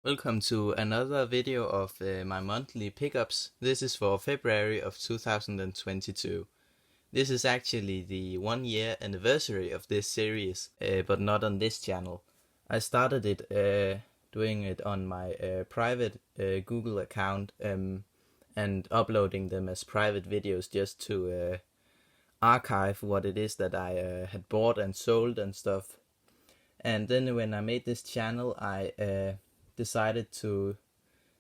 Welcome to another video of my monthly pickups. This is for February of 2022. This is actually the 1 year anniversary of this series, but not on this channel. I started it doing it on my private Google account and uploading them as private videos just to archive what it is that I had bought and sold and stuff. And then when I made this channel, I decided to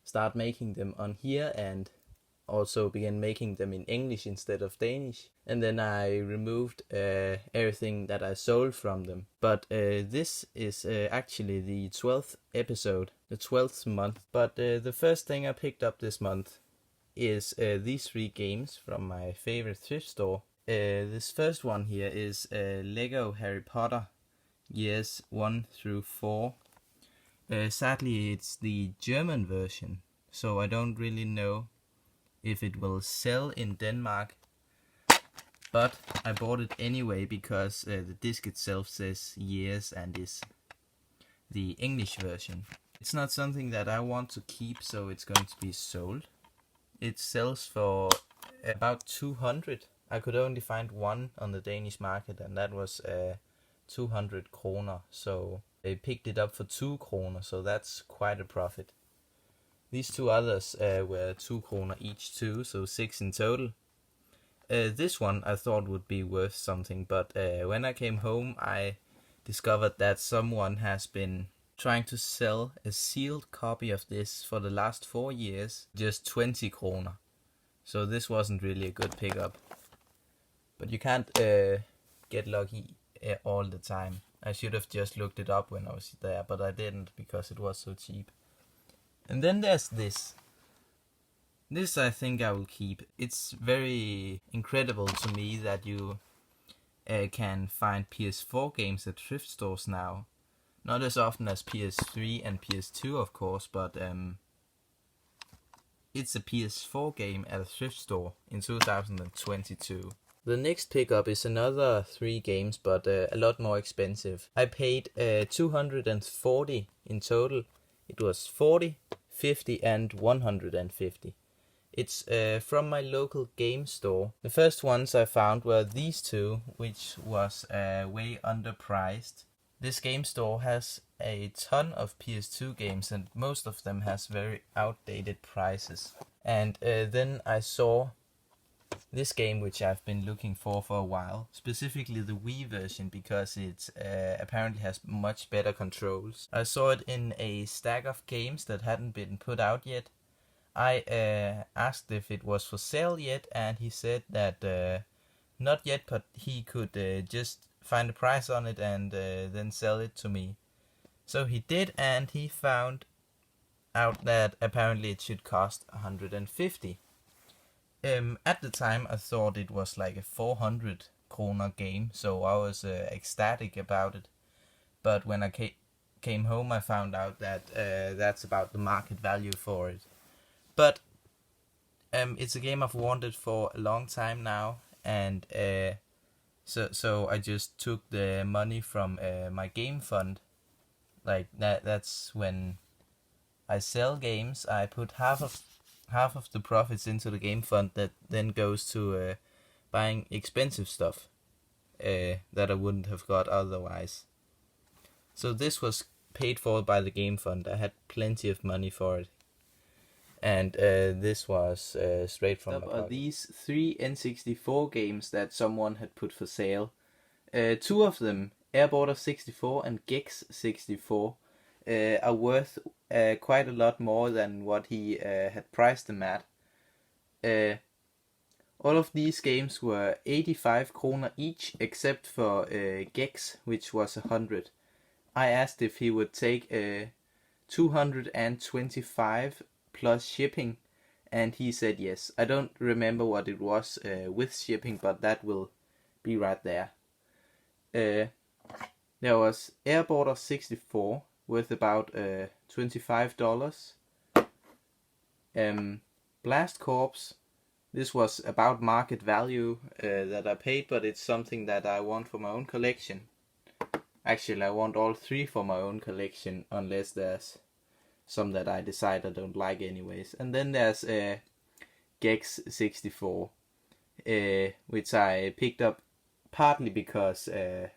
start making them on here and also began making them in English instead of Danish. And then I removed everything that I sold from them. But this is actually the 12th episode, the 12th month. But the first thing I picked up this month is these 3 games from my favorite thrift store. This first one here is Lego Harry Potter years 1 through 4. Sadly, it's the German version, so I don't really know if it will sell in Denmark, but I bought it anyway because the disc itself says years and is the English version. It's not something that I want to keep, so it's going to be sold. It sells for about 200. I could only find one on the Danish market, and that was 200 kroner, so they picked it up for 2 kroner, so that's quite a profit. These 2 others were 2 kroner each too, so 6 in total. This one I thought would be worth something, but when I came home I discovered that someone has been trying to sell a sealed copy of this for the last 4 years, just 20 kroner. So this wasn't really a good pickup. But you can't get lucky all the time. I should have just looked it up when I was there, but I didn't because it was so cheap. And then there's this. This I think I will keep. It's very incredible to me that you can find PS4 games at thrift stores now. Not as often as PS3 and PS2 of course, but it's a PS4 game at a thrift store in 2022. The next pickup is another 3 games, but a lot more expensive. I paid 240 in total. It was 40, 50 and 150. It's from my local game store. The first ones I found were these 2, which was way underpriced. This game store has a ton of PS2 games and most of them has very outdated prices. And then I saw this game, which I've been looking for a while, specifically the Wii version, because it apparently has much better controls. I saw it in a stack of games that hadn't been put out yet. I asked if it was for sale yet, and he said that not yet, but he could just find a price on it and then sell it to me. So he did, and he found out that apparently it should cost 150. At the time I thought it was like a 400 kroner game, so I was ecstatic about it. But when I came home I found out that that's about the market value for it. But it's a game I've wanted for a long time now, and so I just took the money from my game fund. Like that's when I sell games, I put half of the profits into the game fund that then goes to buying expensive stuff that I wouldn't have got otherwise. So this was paid for by the game fund. I had plenty of money for it. And this was straight from my pocket. These 3 N64 games that someone had put for sale. 2 of them, Airborder 64 and Gex 64, are worth quite a lot more than what he had priced them at. All of these games were 85 kroner each, except for Gex, which was 100. I asked if he would take 225 plus shipping, and he said yes. I don't remember what it was with shipping, but that will be right there. There was Airborder 64 worth about $25. Blast Corps, this was about market value that I paid, but it's something that I want for my own collection. Actually, I want all 3 for my own collection, unless there's some that I decide I don't like anyways. And then there's Gex 64, which I picked up partly because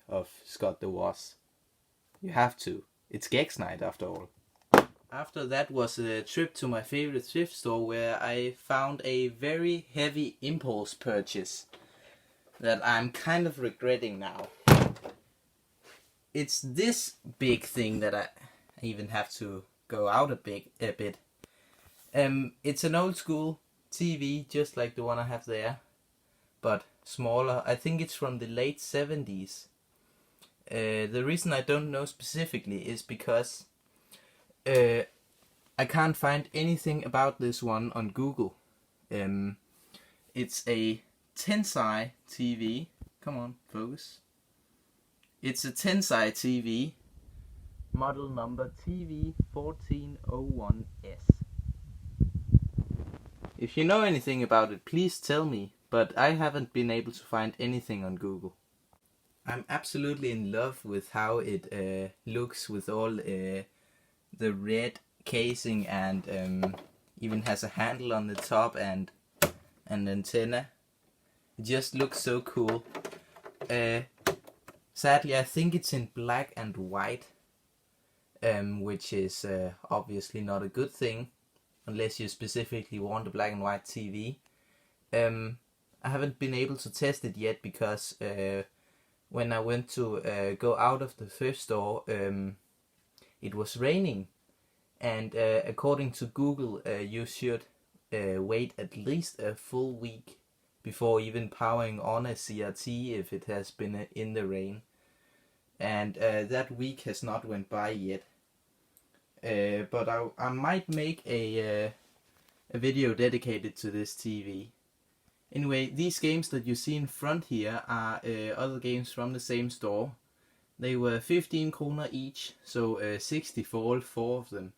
of Scott the Was. You have to. It's Gex night after all. After that was a trip to my favorite thrift store where I found a very heavy impulse purchase that I'm kind of regretting now. It's this big thing that I even have to go out a bit. It's an old school TV, just like the one I have there, but smaller. I think it's from the late 70s. The reason I don't know specifically is because I can't find anything about this one on Google. It's a Tensai TV. Come on, focus. It's a Tensai TV, model number TV1401S. If you know anything about it, please tell me, but I haven't been able to find anything on Google. I'm absolutely in love with how it looks with all the red casing, and even has a handle on the top and an antenna. It just looks so cool. Sadly, I think it's in black and white, which is obviously not a good thing, unless you specifically want a black and white TV. I haven't been able to test it yet because when I went to go out of the thrift store, it was raining, and according to Google, you should wait at least a full week before even powering on a CRT if it has been in the rain. And that week has not went by yet. But I might make a video dedicated to this TV. Anyway, these games that you see in front here are other games from the same store. They were 15 kroner each, so 60 for all 4 of them.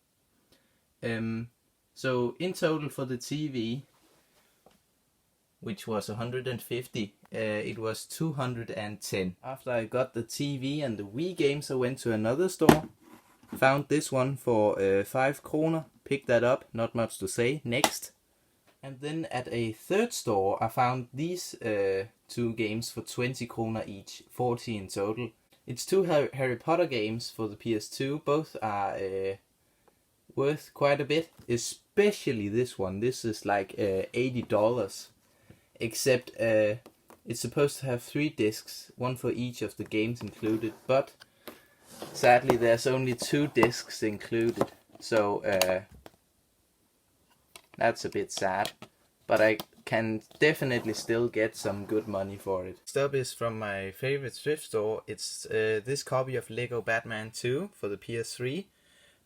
So in total for the TV, which was 150, it was 210. After I got the TV and the Wii games, I went to another store, found this one for 5 kroner, picked that up, not much to say, next. And then at a third store I found these 2 games for 20 kroner each, 40 in total. It's 2 Harry Potter games for the PS2, both are worth quite a bit, especially this one. This is like $80. Except it's supposed to have 3 discs, 1 for each of the games included, but sadly there's only 2 discs included, so that's a bit sad, but I can definitely still get some good money for it. Stuff is from my favorite thrift store. It's this copy of Lego Batman 2 for the PS3.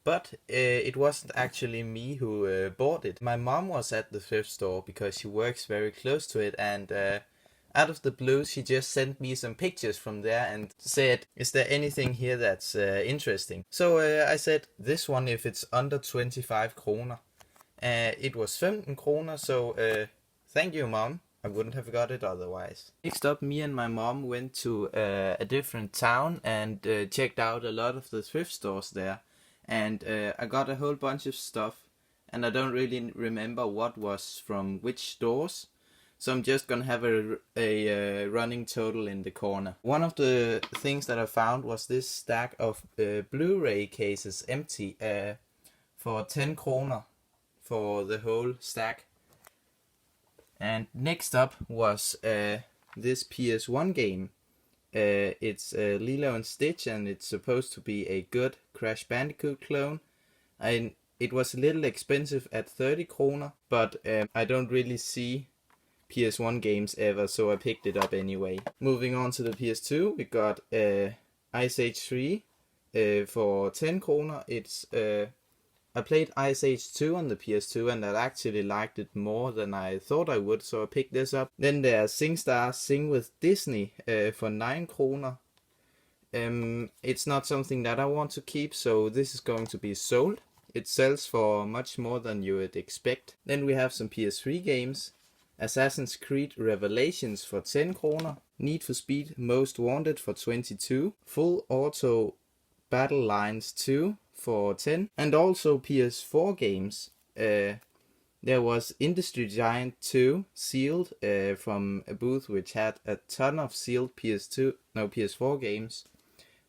But it wasn't actually me who bought it. My mom was at the thrift store because she works very close to it, and out of the blue she just sent me some pictures from there and said, is there anything here that's interesting? So I said, this one if it's under 25 kroner. It was 15 kroner, so thank you, Mom. I wouldn't have got it otherwise. Next up, me and my mom went to a different town and checked out a lot of the thrift stores there. And I got a whole bunch of stuff, and I don't really remember what was from which stores, so I'm just gonna have a running total in the corner. One of the things that I found was this stack of Blu-ray cases, empty, for 10 kroner for the whole stack. And next up was this PS1 game. It's Lilo and Stitch, and it's supposed to be a good Crash Bandicoot clone. And it was a little expensive at 30 kroner, but I don't really see PS1 games ever, so I picked it up anyway. Moving on to the PS2, we got Ice Age 3 for 10 kroner. It's I played Ice Age 2 on the PS2 and I actually liked it more than I thought I would, so I picked this up. Then there's SingStar Sing with Disney for 9 kroner. It's not something that I want to keep, so this is going to be sold. It sells for much more than you would expect. Then we have some PS3 games. Assassin's Creed Revelations for 10 kroner. Need for Speed Most Wanted for 22. Full Auto Battle Lines 2 for 10, and also PS4 games. There was Industry Giant 2 sealed from a booth which had a ton of sealed PS4 games.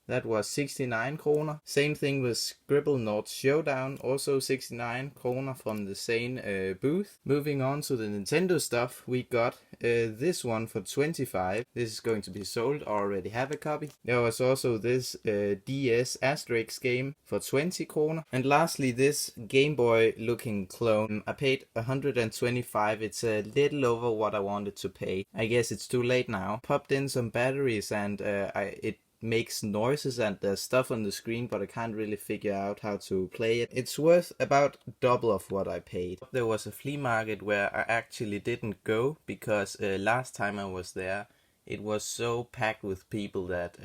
That was 69 kroner. Same thing with Scribble Notes Showdown, also 69 kroner from the same booth. Moving on to the Nintendo stuff, we got this one for 25. This is going to be sold, I already have a copy. There was also this DS Asterix game for 20 kroner. And lastly, this Game Boy looking clone. I paid 125. It's a little over what I wanted to pay. I guess it's too late now. Popped in some batteries and it makes noises and there's stuff on the screen, but I can't really figure out how to play it. It's worth about double of what I paid. There was a flea market where I actually didn't go because last time I was there it was so packed with people that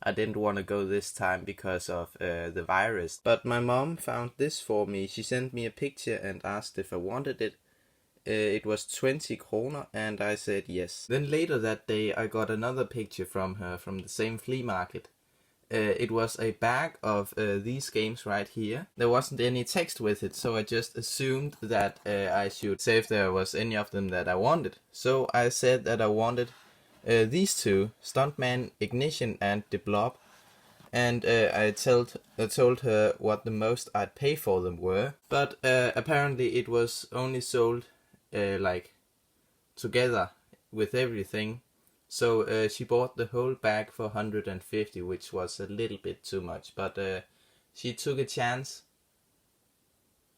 I didn't want to go this time because of the virus. But my mom found this for me. She sent me a picture and asked if I wanted it. It was 20 kroner and I said yes. Then later that day I got another picture from her from the same flea market. It was a bag of these games right here. There wasn't any text with it, so I just assumed that I should say if there was any of them that I wanted. So I said that I wanted these two, Stuntman Ignition and The Blob. And I told her what the most I'd pay for them were. But apparently it was only sold like together with everything, so she bought the whole bag for 150, which was a little bit too much, but she took a chance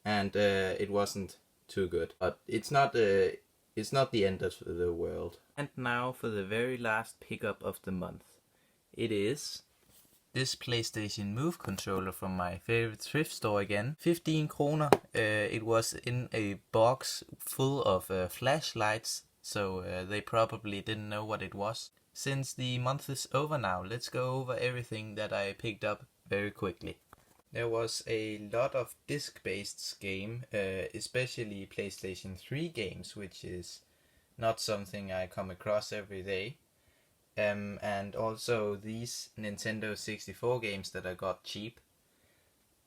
and it wasn't too good, but it's not the end of the world. And now for the very last pickup of the month. It is this PlayStation Move controller from my favorite thrift store again. 15 kroner. It was in a box full of flashlights, so they probably didn't know what it was. Since the month is over now, let's go over everything that I picked up very quickly. There was a lot of disc-based game, especially PlayStation 3 games, which is not something I come across every day. And also these Nintendo 64 games that I got cheap.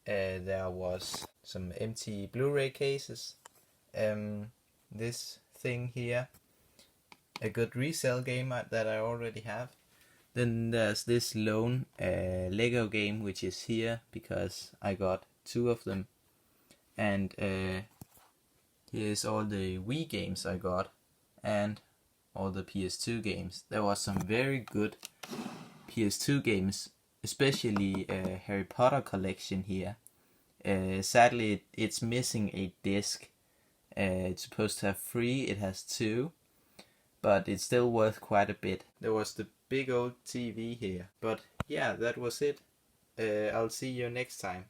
There was some empty Blu-ray cases. This thing here, a good resale game that I already have. Then there's this lone Lego game which is here because I got 2 of them. And here's all the Wii games I got and all the PS2 games. There was some very good PS2 games, especially Harry Potter collection here. Sadly it's missing a disc. It's supposed to have 3, it has 2, but it's still worth quite a bit. There was the big old TV here. But yeah, that was it. I'll see you next time.